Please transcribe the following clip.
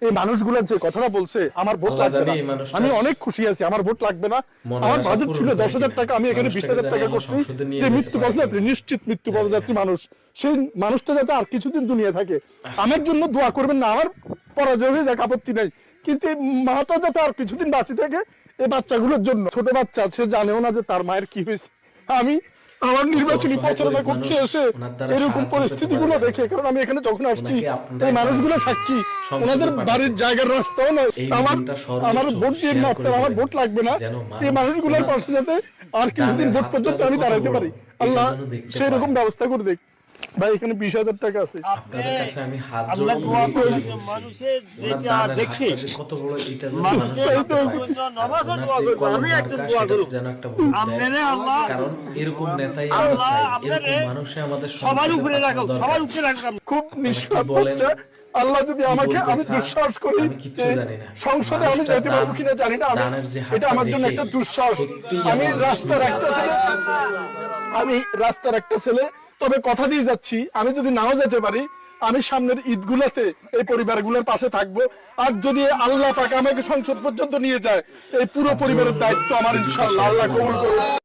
এই মানুষগুলো যে কথাটা বলছে আমার ভোট লাগবে না, আমি অনেক খুশি আছি, আমার ভোট লাগবে না। আমার বাজেট ছিল 10,000 টাকা, আমি এখানে 20,000 টাকা করছি যে মৃত্যু পদযাত্রী, নিশ্চিত মৃত্যু পদযাত্রী মানুষ, সেই মানুষটা যাতে আর কিছুদিন দুনিয়া থাকে। আমার জন্য দোয়া করবেন না, আমার পরাজয় হয়ে যাক আপত্তি নাই, কিন্তু এই মাটা যাতে আর কিছুদিন বাঁচি থাকে এই বাচ্চাগুলোর জন্য। ছোট বাচ্চা, সে জানেও না যে তার মায়ের কি হয়েছে। আমি আমার নির্বাচনী প্রচারণা করতে এসে এরকম পরিস্থিতি গুলো দেখে, কারণ আমি এখানে যখন আসছি এই মানুষগুলো সাক্ষী, ওনাদের বাড়ির জায়গার রাস্তাও নয়। আমার ভোট দিয়ে না, আপনার আমার ভোট লাগবে না, এই মানুষগুলোর পাশে যাতে আর কিছুদিন ভোট পর্যন্ত আমি দাঁড়াইতে পারি, আল্লাহ সেই রকম ব্যবস্থা করে দেখ। ভাই এখানে 20,000 টাকা আছে, আপনাদের কাছে আমি হাত জোড় করে মানুষের যেটা দেখছি কত বড় এটা নামাজ দোয়া করব, আমি একটা দোয়া করব যেন একটা ভোট দেয়, কারণ এরকম নেতাই আমরা চাই, এরকম মানুষে আমাদের সবার উপরে রাখো, সবার উপরে রাখো। খুব নিষ্পাপ বাচ্চা, আল্লাহ যদি আমাকে, আমি দুঃসাহস করি যে সংসদে আমি যেতে পারবো কিনা জানি না, এটা আমার জন্য একটা দুঃসাহস। আমি রাস্তার একটা ছেলে, তবে কথা দিয়ে যাচ্ছি আমি যদি নাও যেতে পারি, আমি সামনের ঈদগুলোতে এই পরিবারগুলোর পাশে থাকবো। আর যদি আল্লাহ পাক আমাকে সংসদ পর্যন্ত নিয়ে যায়, এই পুরো পরিবারের দায়িত্ব আমার, ইনশাআল্লাহ আল্লাহ কবুল করুন।